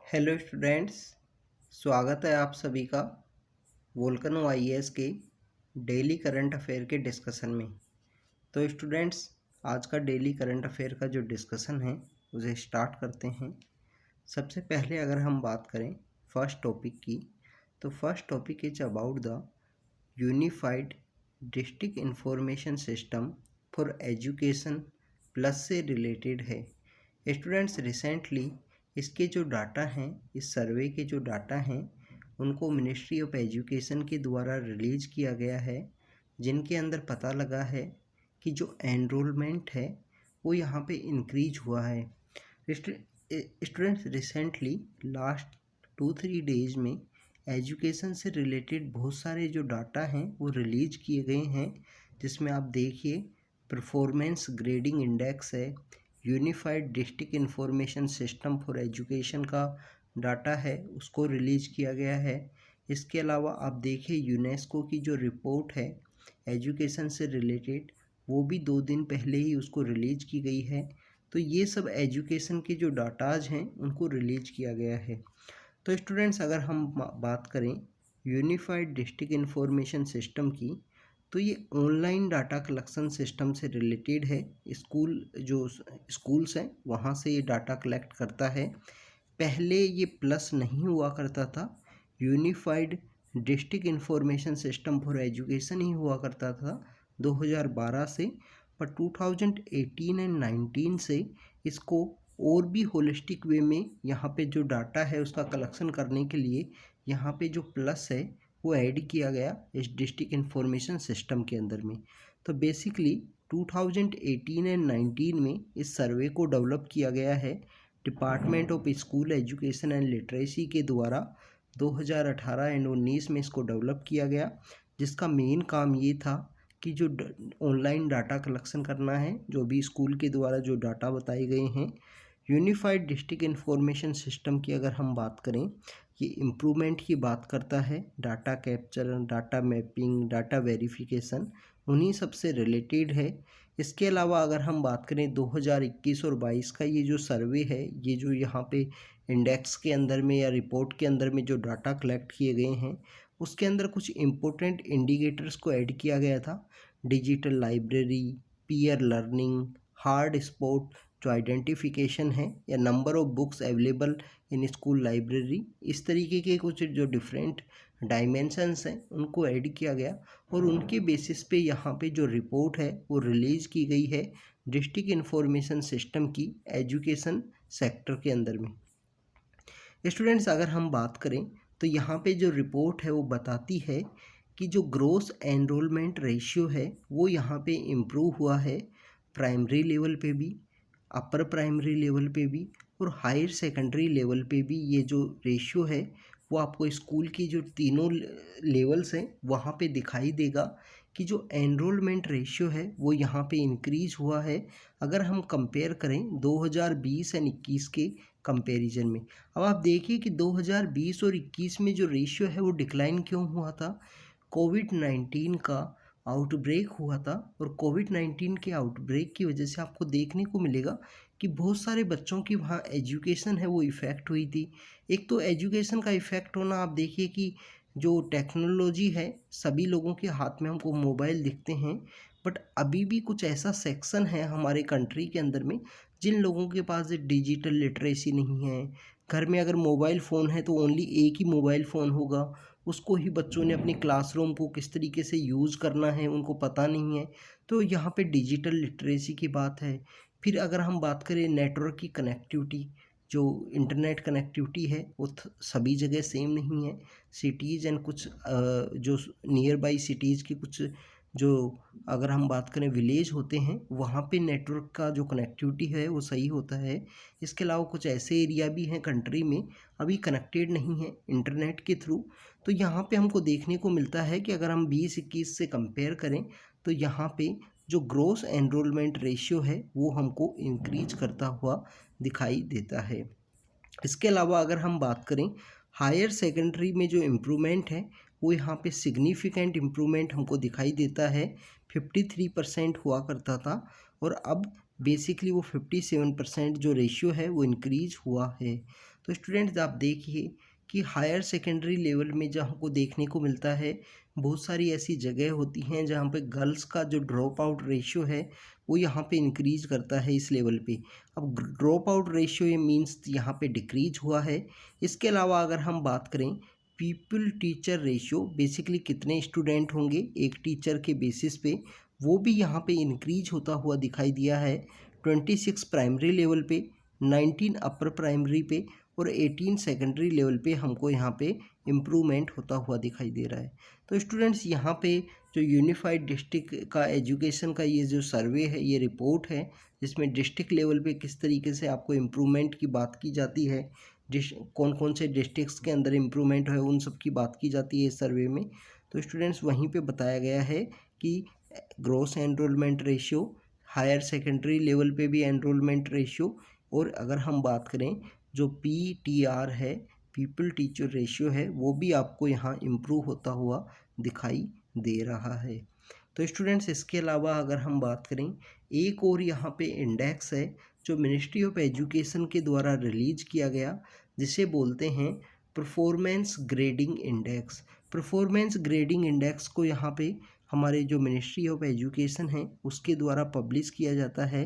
Hello students, स्वागत है आप सभी का वोल्केनो आईएएस के डेली करंट अफेयर के डिस्कशन में। तो स्टूडेंट्स, आज का डेली करंट अफेयर का जो डिस्कशन है उसे स्टार्ट करते हैं। सबसे पहले अगर हम बात करें फर्स्ट टॉपिक की, तो first topic is about the unified district information system for education plus से रिलेटेड है। स्टूडेंट्स, रिसेंटली इसके जो डाटा हैं, इस सर्वे के जो डाटा हैं, उनको मिनिस्ट्री ऑफ एजुकेशन के द्वारा रिलीज किया गया है, जिनके अंदर पता लगा है कि जो एनरोलमेंट है वो यहाँ पे इंक्रीज हुआ है। स्टूडेंट्स, रिसेंटली लास्ट 2-3 डेज में एजुकेशन से रिलेटेड बहुत सारे जो डाटा हैं वो रिलीज किए गए हैं, जिसमें आप देखिए परफॉर्मेंस ग्रेडिंग इंडेक्स है, unified district information system for education का डाटा है उसको रिलीज़ किया गया है। इसके अलावा आप देखिए यूनेस्को की जो रिपोर्ट है एजुकेशन से रिलेटेड, वो भी 2 दिन पहले ही उसको रिलीज़ की गई है। तो ये सब एजुकेशन के जो डाटाज हैं उनको रिलीज़ किया गया है। तो स्टूडेंट्स, अगर हम बात करें यूनिफाइड डिस्ट्रिक्ट इंफॉर्मेशन सिस्टम की, तो ये ऑनलाइन डाटा कलेक्शन सिस्टम से रिलेटेड है। स्कूल्स हैं वहाँ से ये डाटा कलेक्ट करता है। पहले ये प्लस नहीं हुआ करता था, unified district information system for education ही हुआ करता था 2012 से, पर 2018 एंड 19 से इसको और भी होलिस्टिक वे में यहाँ पे जो डाटा है उसका कलेक्शन करने के लिए यहाँ पे जो प्लस है वो ऐड किया गया इस डिस्ट्रिक्ट इंफॉर्मेशन सिस्टम के अंदर में। तो बेसिकली 2018 एंड 19 में इस सर्वे को डेवलप किया गया है department of school education and literacy के द्वारा। 2018 एंड 19 में इसको डेवलप किया गया, जिसका मेन काम ये था कि जो ऑनलाइन डाटा कलेक्शन करना है, जो भी स्कूल के द्वारा जो डाटा बताए गए हैं। यूनिफाइड डिस्ट्रिक्ट इंफॉर्मेशन सिस्टम की अगर हम बात करें, ये इम्प्रूवमेंट की बात करता है, data capture, data mapping, data verification उन्हीं सब से रिलेटेड है। इसके अलावा अगर हम बात करें 2021 और 22 का ये जो सर्वे है, ये जो यहाँ पे इंडेक्स के अंदर में या रिपोर्ट के अंदर में जो डाटा कलेक्ट किए गए हैं, उसके अंदर कुछ इम्पोर्टेंट इंडिकेटर्स को ऐड किया गया था। Digital library, peer learning, hard spot जो आइडेंटिफिकेशन है, या number of books available in school library, इस तरीके के कुछ जो डिफरेंट डायमेंशंस हैं उनको ऐड किया गया, और उनके बेसिस पे यहाँ पे जो रिपोर्ट है वो रिलीज़ की गई है डिस्ट्रिक्ट इंफॉर्मेशन सिस्टम की एजुकेशन सेक्टर के अंदर में। स्टूडेंट्स, अगर हम बात करें तो यहाँ पे जो रिपोर्ट है वो बताती है कि जो ग्रोस एनरोलमेंट रेशियो है वो यहाँ पे इम्प्रूव हुआ है, प्राइमरी लेवल पे भी, अपर प्राइमरी लेवल पे भी और हायर सेकेंडरी लेवल पे भी। ये जो रेशियो है वो आपको स्कूल की जो तीनों लेवल्स हैं वहाँ पे दिखाई देगा कि जो एनरोलमेंट रेशियो है वो यहाँ पे इंक्रीज हुआ है, अगर हम कंपेयर करें 2020 एंड 21 के कंपैरिजन में। अब आप देखिए कि 2020 और 21 में जो रेशियो है वो डिक्लाइन क्यों हुआ था। कोविड-19 का आउटब्रेक हुआ था, और कोविड-19 के आउटब्रेक की वजह से आपको देखने को मिलेगा कि बहुत सारे बच्चों की वहाँ एजुकेशन है वो इफ़ेक्ट हुई थी। एक तो एजुकेशन का इफ़ेक्ट होना, आप देखिए कि जो टेक्नोलॉजी है, सभी लोगों के हाथ में हमको मोबाइल दिखते हैं, बट अभी भी कुछ ऐसा सेक्शन है हमारे कंट्री के अंदर में जिन लोगों के पास डिजिटल लिटरेसी नहीं है। घर में अगर मोबाइल फ़ोन है तो ओनली एक ही मोबाइल फ़ोन होगा, उसको ही बच्चों ने अपने क्लासरूम को किस तरीके से यूज़ करना है उनको पता नहीं है। तो यहाँ पे डिजिटल लिटरेसी की बात है। फिर अगर हम बात करें नेटवर्क की कनेक्टिविटी, जो इंटरनेट कनेक्टिविटी है वो सभी जगह सेम नहीं है। सिटीज़ एंड कुछ जो नियर बाई सिटीज़ की कुछ जो अगर हम बात करें विलेज होते हैं, वहाँ पे नेटवर्क का जो कनेक्टिविटी है वो सही होता है। इसके अलावा कुछ ऐसे एरिया भी हैं कंट्री में अभी कनेक्टेड नहीं है इंटरनेट के थ्रू। तो यहाँ पे हमको देखने को मिलता है कि अगर हम 20-21 से कंपेयर करें तो यहाँ पे जो ग्रोस एनरोलमेंट रेशियो है वो हमको इंक्रीज करता हुआ दिखाई देता है। इसके अलावा अगर हम बात करें हायर सेकेंडरी में जो इम्प्रूवमेंट है वो यहाँ पे सिग्निफिकेंट इम्प्रूवमेंट हमको दिखाई देता है। 53% हुआ करता था और अब बेसिकली वो 57% जो रेशियो है वो इंक्रीज हुआ है। तो स्टूडेंट्स आप देखिए कि हायर सेकेंडरी लेवल में जहाँ हमको देखने को मिलता है, बहुत सारी ऐसी जगह होती हैं जहाँ पे गर्ल्स का जो ड्रॉप आउट रेशियो है वो यहाँ पे इंक्रीज करता है इस लेवल पे। अब ड्रॉप आउट रेशियो ये मीन्स यहाँ पे डिक्रीज हुआ है। इसके अलावा अगर हम बात करें पीपल टीचर रेशियो, बेसिकली कितने स्टूडेंट होंगे एक टीचर के बेसिस पे, वो भी यहाँ पे इंक्रीज होता हुआ दिखाई दिया है। 26 प्राइमरी लेवल पे, 19 अपर प्राइमरी पे और 18 सेकेंडरी लेवल पे हमको यहाँ पे इम्प्रूवमेंट होता हुआ दिखाई दे रहा है। तो स्टूडेंट्स यहाँ पे जो यूनिफाइड डिस्ट्रिक्ट का एजुकेशन का ये जो सर्वे है, ये रिपोर्ट है जिसमें डिस्ट्रिक्ट लेवल पे किस तरीके से आपको इम्प्रूवमेंट की बात की जाती है, कौन कौन से डिस्ट्रिक्ट्स के अंदर इम्प्रूवमेंट है उन सब की बात की जाती है इस सर्वे में। तो स्टूडेंट्स वहीं पे बताया गया है कि gross enrolment ratio, higher secondary level पे भी एनरोलमेंट रेशियो, और अगर हम बात करें जो PTR है, पीपल टीचर रेशियो है, वो भी आपको यहाँ इम्प्रूव होता हुआ दिखाई दे रहा है। तो स्टूडेंट्स इसके अलावा अगर हम बात करें, एक और यहाँ पे इंडेक्स है जो मिनिस्ट्री ऑफ एजुकेशन के द्वारा रिलीज किया गया, जिसे बोलते हैं performance grading index. Performance grading index को यहाँ पे हमारे जो मिनिस्ट्री ऑफ एजुकेशन है उसके द्वारा पब्लिश किया जाता है।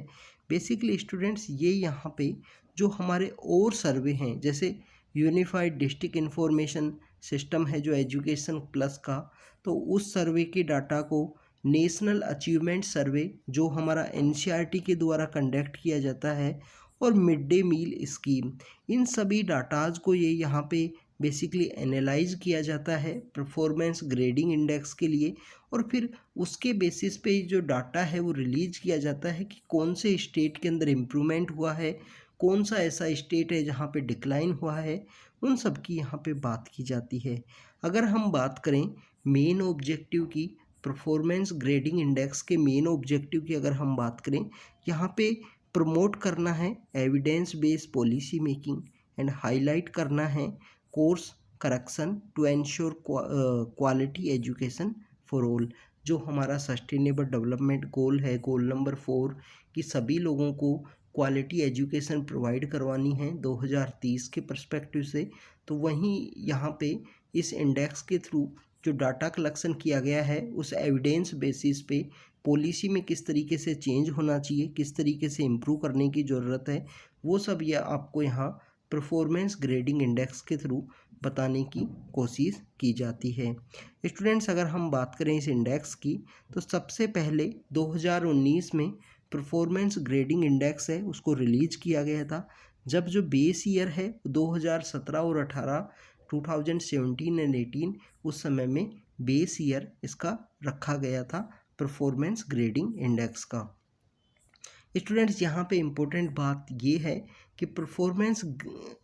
बेसिकली स्टूडेंट्स ये यहाँ पे जो हमारे और सर्वे हैं, जैसे यूनिफाइड डिस्ट्रिक्ट इंफॉर्मेशन सिस्टम है जो एजुकेशन प्लस का, तो उस सर्वे के डाटा को नेशनल अचीवमेंट सर्वे जो हमारा NCERT के द्वारा कंडक्ट किया जाता है, और मिड डे मील स्कीम, इन सभी डाटाज को ये यहाँ पे बेसिकली एनालाइज किया जाता है परफॉर्मेंस ग्रेडिंग इंडेक्स के लिए, और फिर उसके बेसिस पे जो डाटा है वो रिलीज किया जाता है कि कौन से स्टेट के अंदर इम्प्रूवमेंट हुआ है, कौन सा ऐसा स्टेट है जहाँ पे डिक्लाइन हुआ है, उन सब की यहाँ पे बात की जाती है। अगर हम बात करें मेन ऑब्जेक्टिव की, परफॉर्मेंस ग्रेडिंग इंडेक्स के मेन ऑब्जेक्टिव की अगर हम बात करें, यहाँ पे प्रमोट करना है evidence based policy making and highlight करना है course correction to ensure quality education for all. जो हमारा सस्टेनेबल डेवलपमेंट गोल है, गोल नंबर 4, कि सभी लोगों को क्वालिटी एजुकेशन प्रोवाइड करवानी है 2030 के पर्सपेक्टिव से। तो वहीं यहाँ पे इस इंडेक्स के थ्रू जो डाटा कलेक्शन किया गया है उस एविडेंस बेसिस पे पॉलिसी में किस तरीके से चेंज होना चाहिए, किस तरीके से इम्प्रूव करने की ज़रूरत है, वो सब ये आपको यहाँ परफॉर्मेंस ग्रेडिंग इंडेक्स के थ्रू बताने की कोशिश की जाती है। स्टूडेंट्स अगर हम बात करें इस इंडेक्स की, तो सबसे पहले 2019 में परफॉर्मेंस ग्रेडिंग इंडेक्स है उसको रिलीज किया गया था, जब जो बेस ईयर है 2017 और 18, 2017 एंड 18, उस समय में बेस ईयर इसका रखा गया था परफॉर्मेंस ग्रेडिंग इंडेक्स का। स्टूडेंट्स यहाँ पे इम्पोर्टेंट बात ये है कि परफॉर्मेंस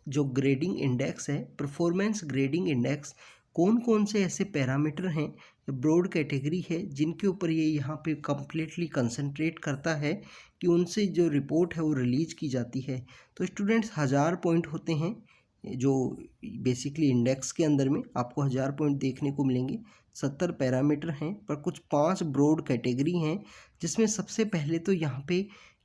जो ग्रेडिंग इंडेक्स है, परफॉर्मेंस ग्रेडिंग इंडेक्स कौन कौन से ऐसे पैरामीटर हैं, ब्रॉड कैटेगरी है जिनके ऊपर ये यहाँ पे कम्प्लीटली कंसंट्रेट करता है कि उनसे जो रिपोर्ट है वो रिलीज की जाती है। तो स्टूडेंट्स 1000 पॉइंट होते हैं जो बेसिकली इंडेक्स के अंदर में आपको 1000 पॉइंट देखने को मिलेंगे। 70 पैरामीटर हैं, पर कुछ 5 ब्रॉड कैटेगरी हैं, जिसमें सबसे पहले तो यहाँ पे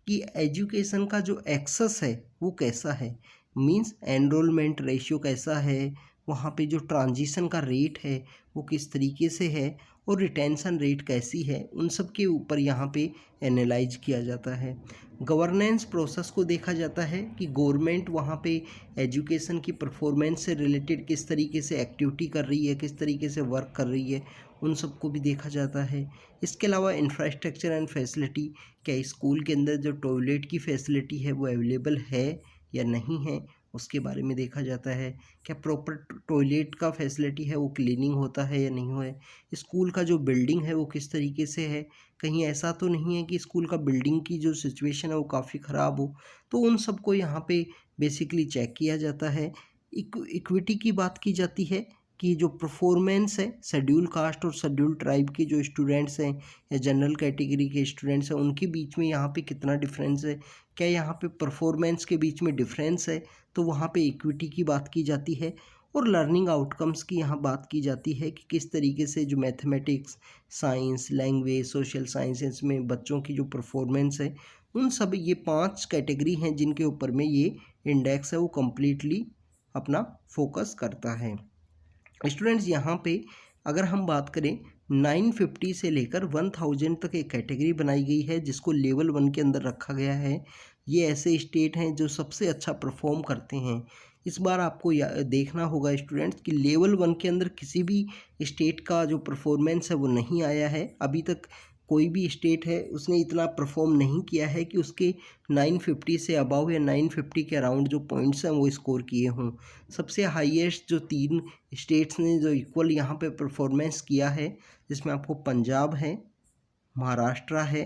कि एजुकेशन का जो एक्सेस है वो कैसा है, मींस एनरोलमेंट रेशियो कैसा है, वहाँ पे जो ट्रांजिशन का रेट है वो किस तरीके से है, और रिटेंशन रेट कैसी है, उन सब के ऊपर यहाँ पे एनालाइज किया जाता है। गवर्नेंस प्रोसेस को देखा जाता है कि गवर्नमेंट वहाँ पे एजुकेशन की परफॉर्मेंस से रिलेटेड किस तरीके से एक्टिविटी कर रही है, किस तरीके से वर्क कर रही है, उन सबको भी देखा जाता है। इसके अलावा इंफ्रास्ट्रक्चर एंड फैसिलिटी, क्या स्कूल के अंदर जो टॉयलेट की फैसिलिटी है वो अवेलेबल है या नहीं है, उसके बारे में देखा जाता है। क्या प्रॉपर टॉयलेट का फैसिलिटी है वो क्लीनिंग होता है या नहीं हुआ है, स्कूल का जो बिल्डिंग है वो किस तरीके से है, कहीं ऐसा तो नहीं है कि स्कूल का बिल्डिंग की जो सिचुएशन है वो काफ़ी ख़राब हो, तो उन सबको यहाँ पे बेसिकली चेक किया जाता है। इक्विटी की बात की जाती है कि जो परफॉर्मेंस है शेड्यूल कास्ट और शेड्यूल ट्राइब के जो स्टूडेंट्स हैं या जनरल कैटेगरी के स्टूडेंट्स हैं उनके बीच में यहाँ पे कितना डिफरेंस है, क्या यहाँ पे परफॉर्मेंस के बीच में डिफरेंस है, तो वहाँ पे इक्विटी की बात की जाती है। और लर्निंग आउटकम्स की यहाँ बात की जाती है कि किस तरीके से जो mathematics, science, language, social sciences में बच्चों की जो परफॉर्मेंस है उन सब ये 5 कैटेगरी हैं जिनके ऊपर में ये इंडेक्स है वो कम्प्लीटली अपना फोकस करता है। स्टूडेंट्स यहाँ पे अगर हम बात करें 950 से लेकर 1000 तक एक कैटेगरी बनाई गई है जिसको लेवल 1 के अंदर रखा गया है। ये ऐसे स्टेट हैं जो सबसे अच्छा परफॉर्म करते हैं। इस बार आपको देखना होगा स्टूडेंट्स कि लेवल 1 के अंदर किसी भी स्टेट का जो परफॉर्मेंस है वो नहीं आया है। अभी तक कोई भी स्टेट है उसने इतना परफॉर्म नहीं किया है कि उसके 950 से अबाव या 950 के अराउंड जो पॉइंट्स हैं वो स्कोर किए हों। सबसे हाईएस्ट जो 3 स्टेट्स ने जो इक्वल यहाँ पे परफॉर्मेंस किया है जिसमें आपको पंजाब है, महाराष्ट्र है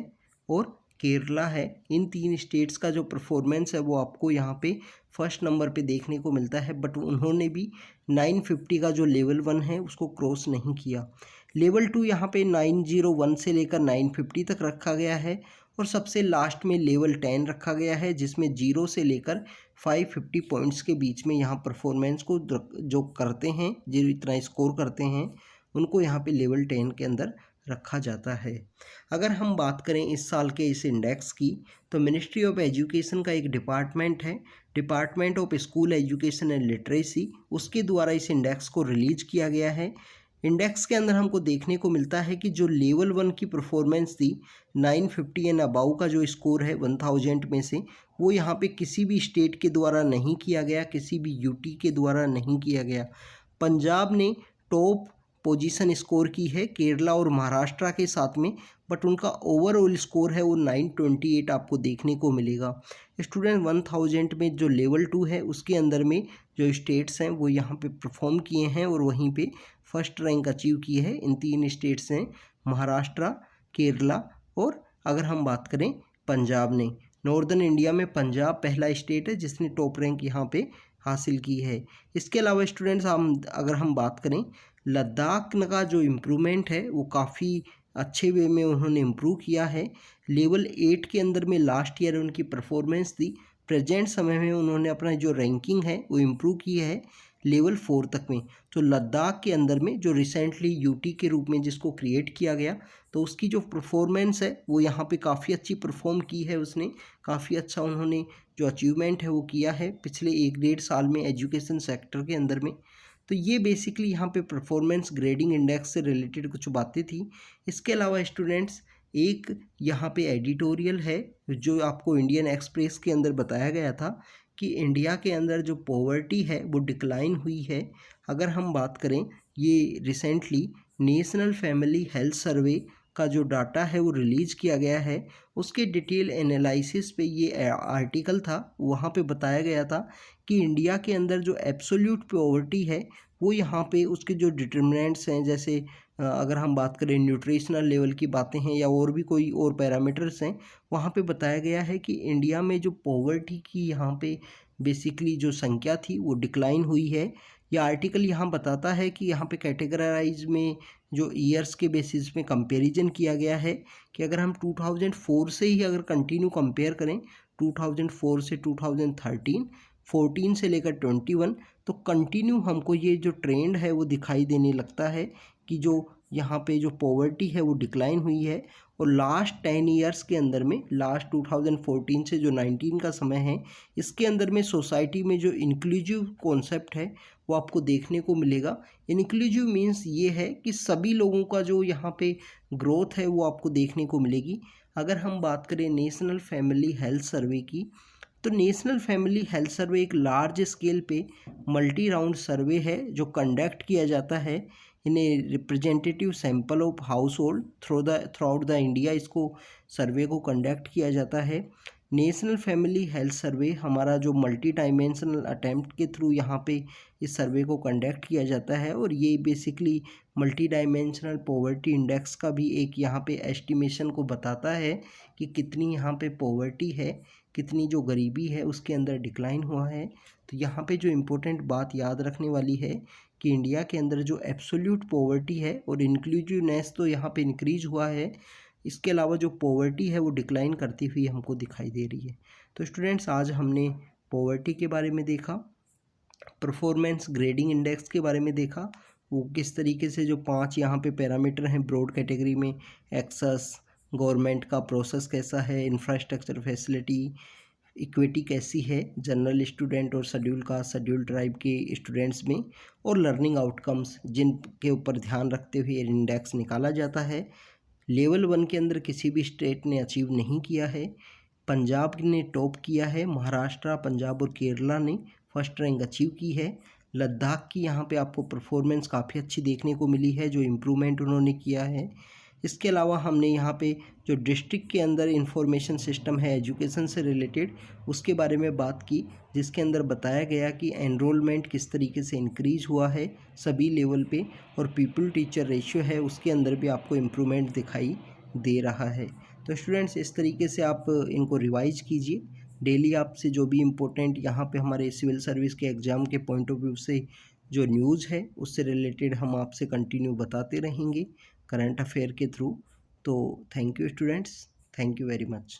और केरला है। इन 3 स्टेट्स का जो परफॉर्मेंस है वो आपको यहाँ पे फर्स्ट नंबर पे देखने को मिलता है, बट उन्होंने भी 950 का जो लेवल 1 है उसको क्रॉस नहीं किया। लेवल 2 यहाँ पे 901 से लेकर 950 तक रखा गया है और सबसे लास्ट में लेवल 10 रखा गया है जिसमें 0 से लेकर 550 पॉइंट्स के बीच में यहाँ परफॉर्मेंस को जो करते हैं, जो इतना स्कोर करते हैं, उनको यहाँ पे लेवल 10 के अंदर रखा जाता है। अगर हम बात करें इस साल के इस इंडेक्स की तो मिनिस्ट्री ऑफ एजुकेशन का एक डिपार्टमेंट है, department of school education and literacy, उसके द्वारा इस इंडेक्स को रिलीज किया गया है। इंडेक्स के अंदर हमको देखने को मिलता है कि जो लेवल 1 की परफॉर्मेंस थी 950 एंड अबाउ का जो स्कोर है 1000 में से, वो यहाँ पे किसी भी स्टेट के द्वारा नहीं किया गया, किसी भी यूटी के द्वारा नहीं किया गया। पंजाब ने टॉप पोजीशन स्कोर की है केरला और महाराष्ट्र के साथ में, बट उनका ओवरऑल स्कोर है वो 928 आपको देखने को मिलेगा। स्टूडेंट 1000 में जो लेवल 2 है उसके अंदर में जो स्टेट्स हैं वो यहाँ पे परफॉर्म किए हैं और वहीं पे फर्स्ट रैंक अचीव की है। इन 3 स्टेट्स हैं महाराष्ट्र, केरला और अगर हम बात करें पंजाब ने। नॉर्दर्न इंडिया में पंजाब पहला स्टेट है जिसने टॉप रैंक यहाँ पे हासिल की है। इसके अलावा स्टूडेंट्स अगर हम बात करें लद्दाख का जो इम्प्रूवमेंट है वो काफ़ी अच्छे वे में उन्होंने इम्प्रूव किया है। लेवल 8 के अंदर में लास्ट ईयर उनकी परफॉर्मेंस थी, प्रेजेंट समय में उन्होंने अपना जो रैंकिंग है वो इम्प्रूव की है लेवल 4 तक में। तो लद्दाख के अंदर में जो रिसेंटली यूटी के रूप में जिसको क्रिएट किया गया, तो उसकी जो परफॉर्मेंस है वो यहाँ पे काफ़ी अच्छी परफॉर्म की है उसने, काफ़ी अच्छा उन्होंने जो अचीवमेंट है वो किया है पिछले 1-1.5 साल में एजुकेशन सेक्टर के अंदर में। तो ये बेसिकली यहाँ पे परफॉर्मेंस ग्रेडिंग इंडेक्स से रिलेटेड कुछ बातें थी। इसके अलावा स्टूडेंट्स एक यहाँ पे एडिटोरियल है जो आपको इंडियन एक्सप्रेस के अंदर बताया गया था कि इंडिया के अंदर जो पॉवर्टी है वो डिक्लाइन हुई है। अगर हम बात करें ये रिसेंटली नेशनल फैमिली हेल्थ सर्वे का जो डाटा है वो रिलीज़ किया गया है, उसके डिटेल एनालिसिस पे ये आर्टिकल था। वहाँ पे बताया गया था कि इंडिया के अंदर जो एब्सोल्यूट पॉवर्टी है वो यहाँ पे उसके जो डिटर्मिनेंट्स हैं, जैसे अगर हम बात करें न्यूट्रिशनल लेवल की बातें हैं या और भी कोई और पैरामीटर्स हैं, वहाँ पे बताया गया है कि इंडिया में जो पॉवर्टी की यहाँ पे बेसिकली जो संख्या थी वो डिक्लाइन हुई है। यह आर्टिकल यहाँ बताता है कि यहाँ पे कैटेगराइज में जो ईयर्स के बेसिस में कंपैरिजन किया गया है कि अगर हम 2004 से ही अगर कंटिन्यू कंपेयर करें 2004 से 2013, 14 से लेकर 21, तो कंटिन्यू हमको ये जो ट्रेंड है वो दिखाई देने लगता है कि जो यहाँ पे जो पॉवर्टी है वो डिक्लाइन हुई है। और लास्ट 10 ईयर्स के अंदर में, लास्ट 2014 से जो 19 का समय है, इसके अंदर में सोसाइटी में जो इंक्लूसिव कॉन्सेप्ट है वो आपको देखने को मिलेगा। इंक्लूसिव मीन्स ये है कि सभी लोगों का जो यहाँ पे ग्रोथ है वो आपको देखने को मिलेगी। अगर हम बात करें नेशनल फैमिली हेल्थ सर्वे की, तो नेशनल फैमिली हेल्थ सर्वे एक लार्ज स्केल पे मल्टी राउंड सर्वे है जो कंडक्ट किया जाता है in a representative sample of household throughout the India. इसको सर्वे को कंडक्ट किया जाता है। नेशनल फैमिली हेल्थ सर्वे हमारा जो मल्टी डायमेंशनल अटैम्प्ट के थ्रू यहाँ पे इस सर्वे को कंडक्ट किया जाता है और ये basically multi dimensional poverty index का भी एक यहाँ पे एस्टिमेशन को बताता है कि कितनी यहाँ पे पॉवर्टी है, कितनी जो गरीबी है उसके अंदर डिक्लाइन हुआ है। तो यहाँ पे जो इम्पोर्टेंट बात याद रखने वाली है कि इंडिया के अंदर जो एब्सोल्यूट पॉवर्टी है और इंक्लूसिवनेस तो यहाँ पे इंक्रीज हुआ है, इसके अलावा जो पॉवर्टी है वो डिक्लाइन करती हुई हमको दिखाई दे रही है। तो स्टूडेंट्स आज हमने पॉवर्टी के बारे में देखा, परफॉर्मेंस ग्रेडिंग इंडेक्स के बारे में देखा, वो किस तरीके से जो 5 यहाँ पे पैरामीटर हैं ब्रॉड कैटेगरी में, एक्सेस, गवर्नमेंट का प्रोसेस कैसा है, इंफ्रास्ट्रक्चर फैसिलिटी, इक्विटी कैसी है जनरल स्टूडेंट और शेड्यूल कास्ट शेड्यूल ट्राइब के स्टूडेंट्स में, और लर्निंग आउटकम्स जिनके ऊपर ध्यान रखते हुए इंडेक्स निकाला जाता है। लेवल 1 के अंदर किसी भी स्टेट ने अचीव नहीं किया है। पंजाब ने टॉप किया है, महाराष्ट्र, पंजाब और केरला ने फर्स्ट रैंक अचीव की है। लद्दाख की यहाँ पे आपको परफॉर्मेंस काफ़ी अच्छी देखने को मिली है, जो इम्प्रूवमेंट उन्होंने किया है। इसके अलावा हमने यहाँ पे जो डिस्ट्रिक्ट के अंदर इंफॉर्मेशन सिस्टम है एजुकेशन से रिलेटेड, उसके बारे में बात की, जिसके अंदर बताया गया कि एनरोलमेंट किस तरीके से इंक्रीज हुआ है सभी लेवल पे, और पीपल टीचर रेशियो है उसके अंदर भी आपको इम्प्रूवमेंट दिखाई दे रहा है। तो स्टूडेंट्स इस तरीके से आप इनको रिवाइज कीजिए डेली। आपसे जो भी इम्पोर्टेंट यहाँ पे हमारे सिविल सर्विस के एग्ज़ाम के पॉइंट ऑफ व्यू से जो न्यूज़ है उससे रिलेटेड हम आपसे कंटिन्यू बताते रहेंगे करंट अफेयर के थ्रू। तो thank you students, thank you very much.